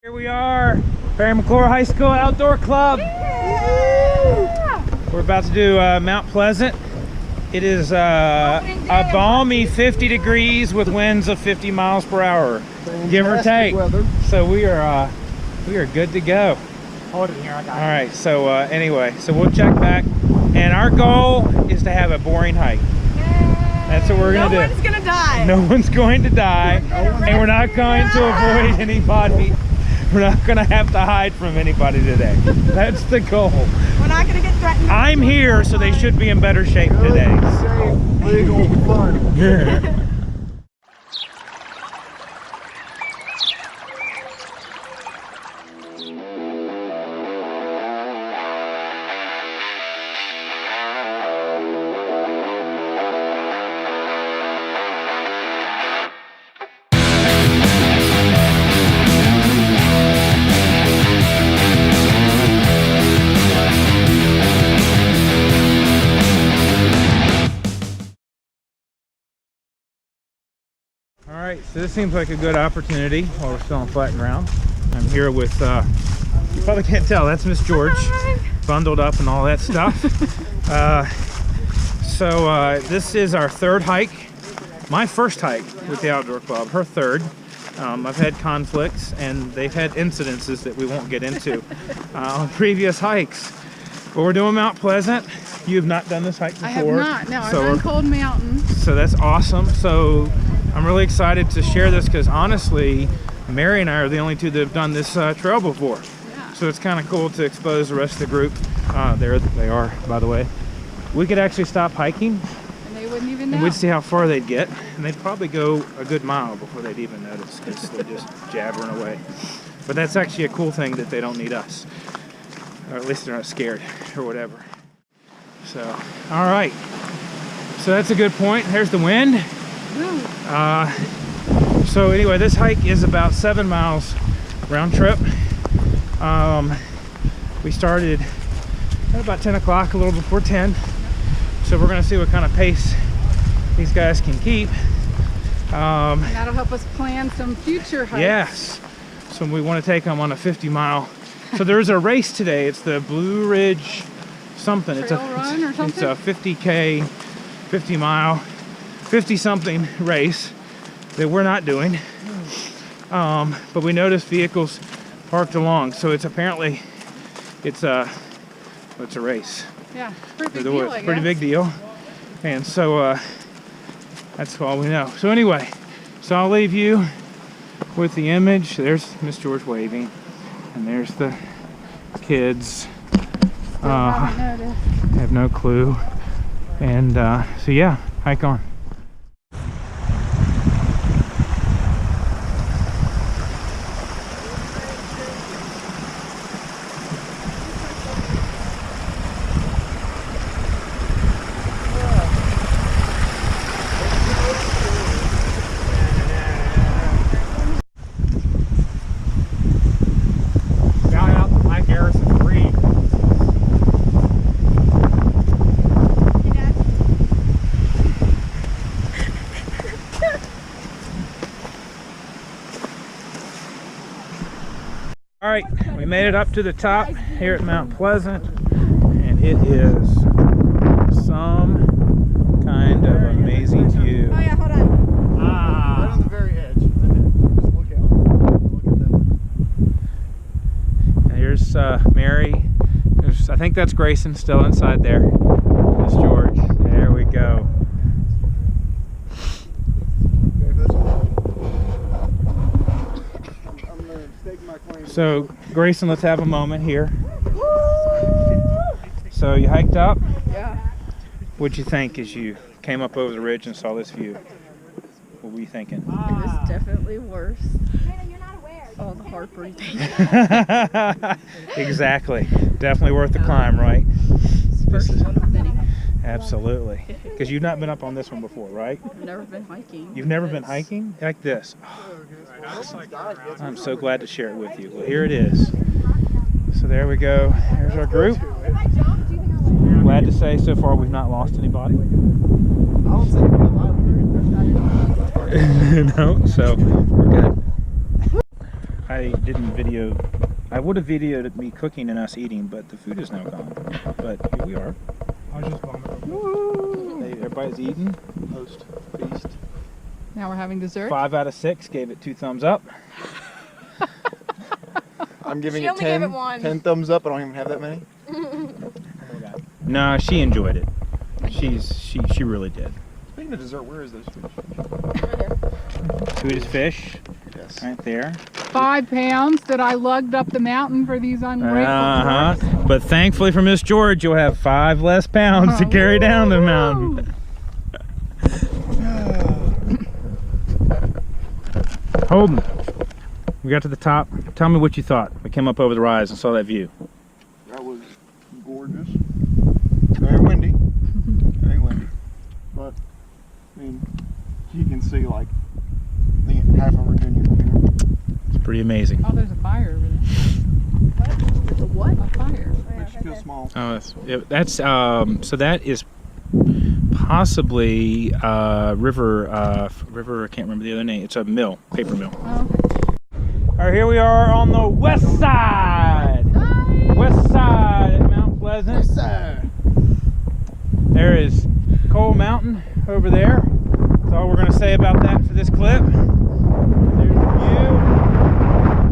Here we are, Parry McCluer High School Outdoor Club. Yeah. We're about to do Mount Pleasant. It is a balmy 50 degrees with winds of 50 miles per hour, give or take. Weather. So we are good to go. Hold it here, I got it. All right. So anyway, so we'll check back, and our goal is to have a boring hike. That's what we're gonna do. No one's gonna die. No one's going to die, and we're not going to avoid anybody. We're not going to have to hide from anybody today. That's the goal. We're not gonna get threatened. I'm here, so they should be in better shape today. Safe, legal, fun. Yeah. All right, so this seems like a good opportunity while we're still on flat ground. I'm here with, you probably can't tell, that's Miss George, bundled up and all that stuff. This is our third hike, my first hike with the Outdoor Club, her third. I've had conflicts and they've had incidences that we won't get into on previous hikes. But we're doing Mount Pleasant. You have not done this hike before. I have not. No, I've done Cold Mountain. So that's awesome. So I'm really excited to share this because honestly, Mary and I are the only two that have done this trail before. Yeah. So it's kind of cool to expose the rest of the group. There they are, by the way. We could actually stop hiking And they wouldn't even know. and we'd see how far they'd get. And they'd probably go a good mile before they'd even notice because they're just jabbering away. But that's actually a cool thing that they don't need us. Or at least they're not scared or whatever. So, all right. So that's a good point. There's the wind. So anyway, this hike is about 7 miles round trip. We started at about 10 o'clock, a little before 10. So we're gonna see what kind of pace these guys can keep. And that'll help us plan some future hikes. Yes. So we want to take them on a 50-mile. So there's a race today. It's the Blue Ridge something. Trail run or something? It's a 50K, 50-mile, 50-something race that we're not doing. But we noticed vehicles parked along. So it's apparently, it's a race. Yeah, pretty big deal, I guess. Pretty big deal. And so that's all we know. So anyway, so I'll leave you with the image. There's Miss George waving. And there's the kids. Haven't noticed. Have no clue. And so yeah, hike on. All right, we made it up to the top here at Mount Pleasant, and it is some kind of amazing view. Oh yeah, hold on. Right on the very edge. Just look out. Look at them. And here's Mary. I think that's Grayson still inside there. Miss George. There we go. So Grayson, let's have a moment here. So you hiked up. Yeah. What'd you think as you came up over the ridge and saw this view? What were you thinking? It was definitely worse. Oh, the heart breathing. Exactly. Definitely worth the climb, right? First one of many. Absolutely. Because you've not been up on this one before, right? I've never been hiking. You've never been hiking like this? Oh, I'm so glad to share it with you. Well, here it is. So there we go. There's our group. Glad to say so far we've not lost anybody. I don't think we're alive. No, so we're good. I didn't video. I would have videoed me cooking and us eating, but the food is now gone. But here we are. I was just vomiting. Hey, everybody's eating. Post feast. Now we're having dessert. 5 out of 6 gave it 2 thumbs up. I'm giving She it only 10, gave it 1. 10 thumbs up. I don't even have that many. Nah, she enjoyed it. She really did. Speaking of dessert, where is those fish? Sweetest fish, Yes. right there. 5 pounds that I lugged up the mountain for these ungrateful tourists. But thankfully for Miss George, you'll have 5 less pounds to carry down the mountain. Holden, we got to the top. Tell me what you thought. We came up over the rise and saw that view. That was gorgeous. Very windy. Very windy. But, I mean, you can see like the half of Virginia from here. It's pretty amazing. Oh, there's a fire over there. What? There's a what? A fire. Makes you feel small. Oh, that's so that is possibly river. I can't remember the other name. It's a mill, paper mill. Oh, okay. All right, here we are on the west side. West side at Mount Pleasant. Yes, sir. There is Coal Mountain over there. That's all we're going to say about that for this clip. There's the view.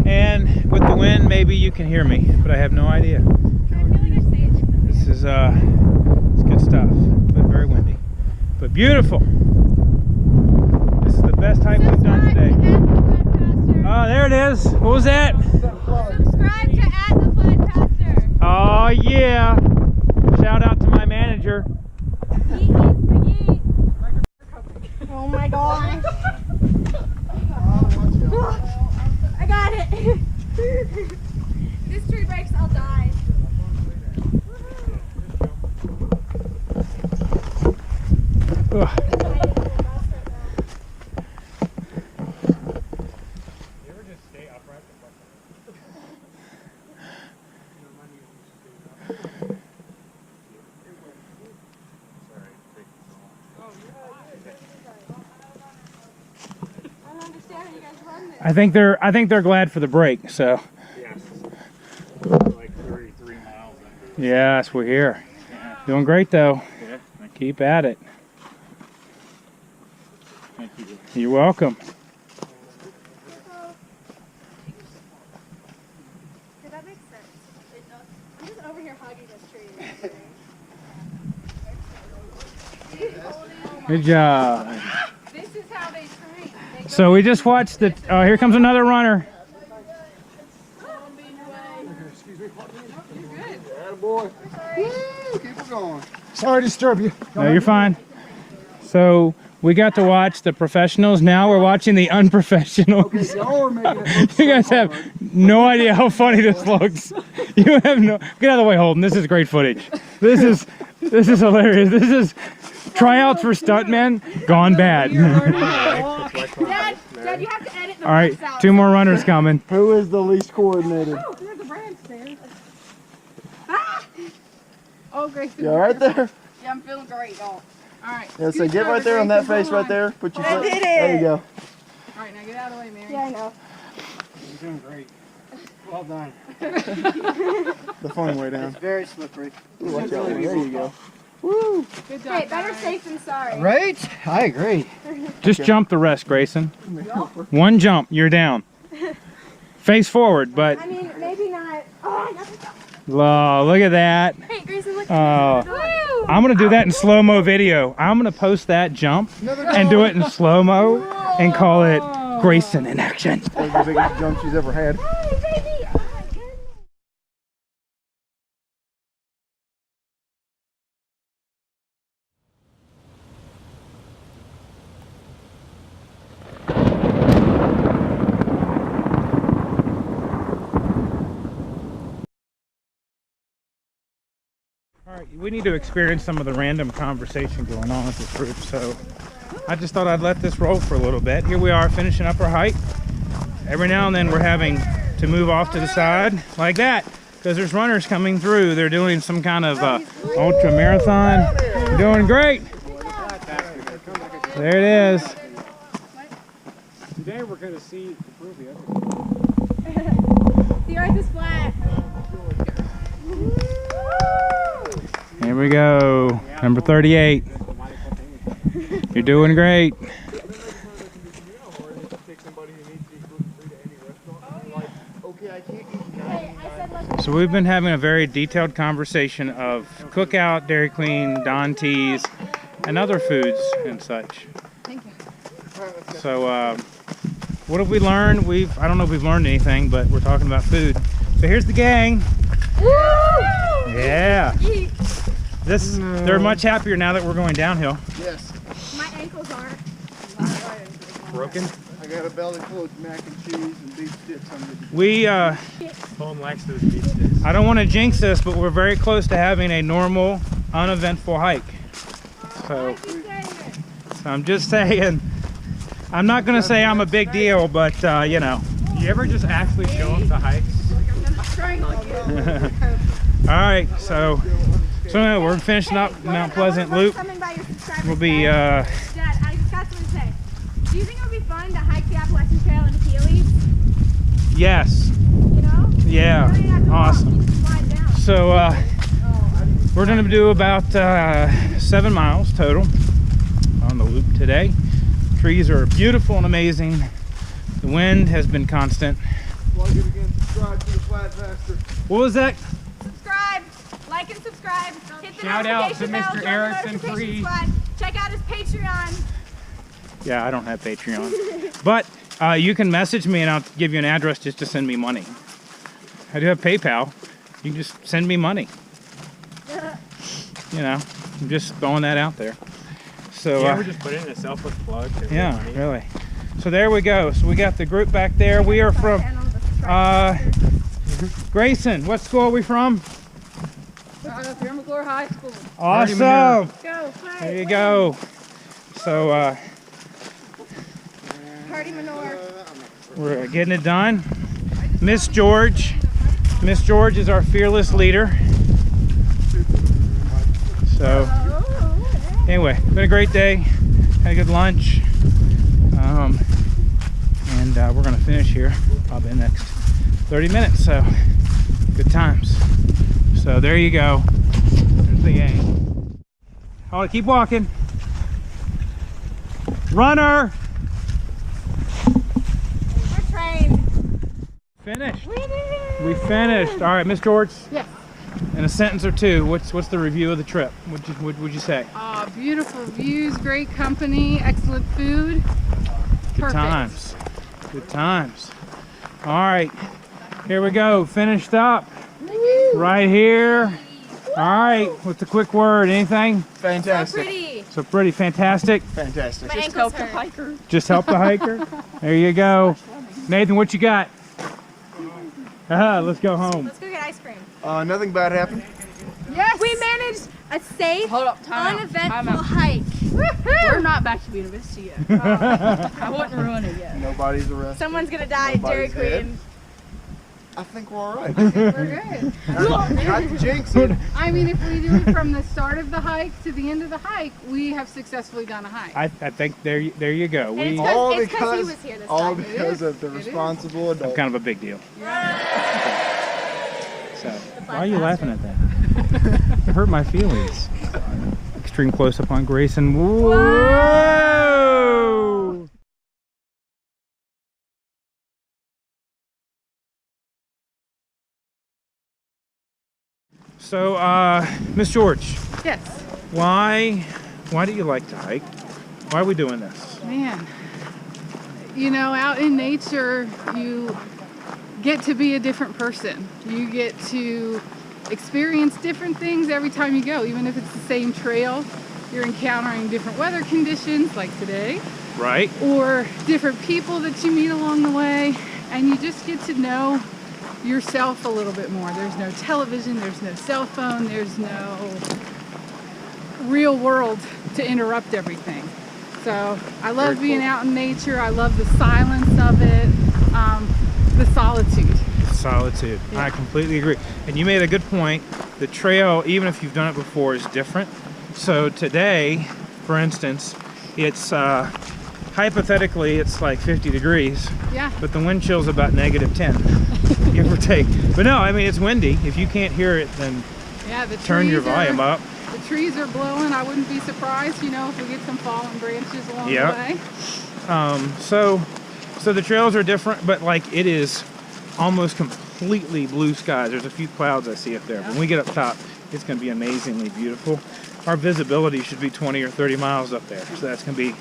And with the wind, maybe you can hear me, but I have no idea. This is it's good stuff, but very windy. But beautiful. This is the best hike we've done today. Oh, there it is. What was that? Subscribe to @theflatpastor. Oh, yeah. Shout out to my manager. Oh my gosh. I got it. This tree breaks, I'll die. Ugh. I think they're glad for the break. So. Yes. Like 33 miles under. Yes, we're here. Doing great though. Yeah. Keep at it. Thank you. You're welcome. Did that make sense? It does. I'm just over here hugging this tree. Good job. This is how they train. They go So we just watched the. Oh, here comes another runner. Attaboy. Woo, keep it going. Sorry to disturb you. No, you're fine. So we got to watch the professionals. Now we're watching the unprofessionals. Y'all are making it. You guys have no idea how funny this looks. You have no. Get out of the way, Holden. This is great footage. This is hilarious. This is tryouts for stuntmen gone bad. Dad, you have to edit the All right, words out. 2 more runners coming. Who is the least coordinated? Oh, there's a branch there. Oh, Grayson. You all right there? Yeah, I'm feeling great, y'all. All right. Yeah, so get right there on that face right there. Put your foot. did it. There you go. All right, now get out of the way, Mary. Yeah, I know. You're doing great. Well done. The fun way down. Very slippery. Ooh, watch out. There you go. Woo! Good job. Hey, better guys. safe than sorry. Right? I agree. Just jump the rest, Grayson. One jump, you're down. Face forward, but I mean, maybe not. Oh, I got the jump. oh, look at that. Hey, Grayson, look. Oh, Woo! I'm gonna do that in slow-mo video. I'm gonna post that jump and do it in slow-mo and call it Grayson in action. That was the biggest jump she's ever had. Hey, baby. Oh, my goodness. All right, we need to experience some of the random conversation going on with this group, so I just thought I'd let this roll for a little bit. Here we are finishing up our hike. Every now and then we're having to move off to the side like that because there's runners coming through. They're doing some kind of ultra marathon. They're doing great. There it is. Today we're going to see the prove the other. Here we go. Number 38. You're doing great. So we've been having a very detailed conversation of Cookout, Dairy Queen, Don T's, and other foods and such. Thank you. So what have we learned? I don't know if we've learned anything, but we're talking about food. So here's the gang. Woo! Yeah. They're much happier now that we're going downhill. Yes. My ankles aren't. Broken? I got a belly full of mac and cheese and beef sticks on the. We Home likes those beef sticks. I don't want to jinx this, but we're very close to having a normal, uneventful hike. So I'm just saying, I'm not going to say I'm a big deal, but you know. Do you ever just actually show up to hikes? All right, so anyway, we're finishing up Mount Pleasant Loop. We'll be Dad, I just got something to say. Do you think it would be fun to hike the Appalachian Trail in Heelys? yes, You know? yeah, You don't even have to walk, awesome. you just slide down. So we're going to do about 7 miles total on the loop today. Trees are beautiful and amazing. The wind has been constant. Plug it again. Subscribe to the Flatmaster. What was that? Subscribe, like and subscribe. Hit the Shout out to notification bell, Mr. join the Erickson notification Free. squad. Check out his Patreon. Yeah, I don't have Patreon. But you can message me and I'll give you an address just to send me money. I do have PayPal. You can just send me money. You know, I'm just throwing that out there. So You ever just put in a selfless plug? yeah, really. So there we go. So we got the group back there. We are from Grayson. What school are we from? Parry McCluer High School. Awesome. Go, play. There you go. So Party manure. we're getting it done. Miss George. Miss George is our fearless leader. So anyway, been a great day. Had a good lunch. And we're gonna finish here probably in the next 30 minutes. So good times. So there you go. There's the gang. Hold it, keep walking. Runner. We're trained. Finished. We finished. All right, Miss George. Yes. In a sentence or two, what's the review of the trip? What would you say? Beautiful views, great company, excellent food. Good Perfect. times. Good times. All right, here we go. Finished up. Right here. All right, what's the quick word? Anything? Fantastic. Pretty. So pretty, fantastic. Fantastic. My ankles hurt. Just help the hiker. There you go. Nathan, what you got? Let's go home. Let's go get ice cream. Nothing bad happened. Yes. We managed a safe, Hold up, time out. uneventful hike. We're not back to Buena Vista yet. I wouldn't ruin it yet. Nobody's arrested. Someone's gonna die at Dairy Nobody's dead. Queen. I think we're all right. We're good. Not to jinx it. I mean, if we do it from the start of the hike to the end of the hike, we have successsually done a hike. I think there you go. And it's All because he because, was here this all time. because of the responsible I'm adult. kind of a big deal. So, why are you laughing at that? It hurt my feelings. Extreme close up on Grayson. Whoa! So, Miss George, Yes. why do you like to hike? Why are we doing this? Man, you know, out in nature, you get to be a different person. You get to experience different things every time you go, even if it's the same trail. You're encountering different weather conditions like today, Right? or different people that you meet along the way, and you just get to know yourself a little bit more. There's no television, there's no cell phone, there's no real world to interrupt everything. So I love Very being cool. out in nature. I love the silence of it, the solitude. Solitude. Yeah. I completely agree. And you made a good point. The trail, even if you've done it before, is different. So today, for instance, it's hypothetically it's like 50 degrees, Yeah. but the wind chill's about -10, give or take. But no, I mean it's windy. If you can't hear it, then Yeah, the turn your trees volume up. The the trees are blowing. I wouldn't be surprised, you know, if we get some fallen branches along Yep. the way. So the trails are different, but like it is almost completely blue skies. There's a few clouds I see up there. Yeah. When we get up top, it's going to be amazingly beautiful. Our visibility should be 20 or 30 miles up there, so that's going to be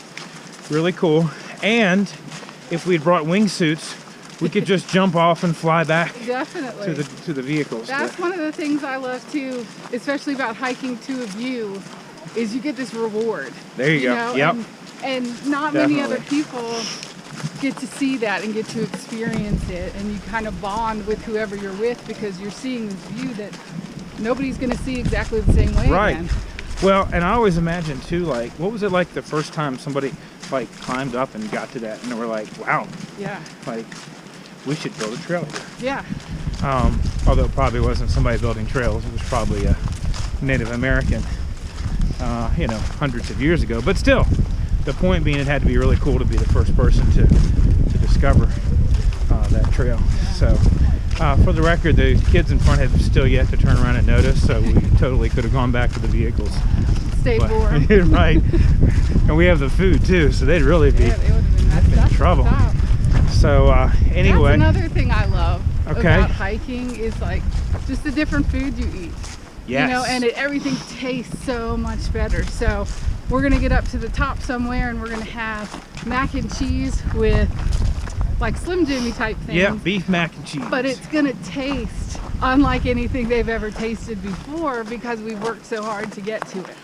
really cool. And if we'd brought wingsuits, we could just jump off and fly back Definitely. to the vehicles. That's one of the things I love too, especially about hiking to a view, is you get this reward. There you go. know, Yep. And not many other Definitely. people get to see that and get to experience it, and you kind of bond with whoever you're with because you're seeing this view that nobody's going to see exactly the same way Right. again. Well, and I always imagine too, like, what was it like the first time somebody like climbed up and got to that, and they were like, wow, Yeah. like we should build a trail here. Yeah. Although it probably wasn't somebody building trails, it was probably a Native American, you know, hundreds of years ago. But still, the point being, it had to be really cool to be the first person to discover that trail. So, for the record, the kids in front have still yet to turn around and notice, so we totally could have gone back to the vehicles. Stay But- warm. right. And we have the food too, so they'd really be Yeah, they would have been messed in up at the trouble. top. So anyway. That's another thing I love Okay. about hiking is like just the different food you eat. Yes. You know, and everything tastes so much better. So we're gonna get up to the top somewhere and we're gonna have mac and cheese with like Slim Jimmy type things. Yeah, beef mac and cheese. But it's gonna taste unlike anything they've ever tasted before because we worked so hard to get to it.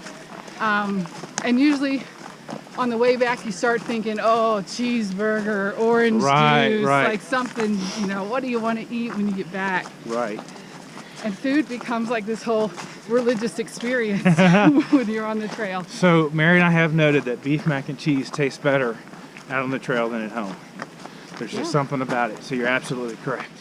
And usually on the way back you start thinking, oh, cheeseburger, orange juice, right. like something, you know, what do you want to eat when you get back? Right. And food becomes like this whole religious experience when you're on the trail. So Mary and I have noted that beef mac and cheese tastes better out on the trail than at home. There's just something about it. So you're absolutely correct.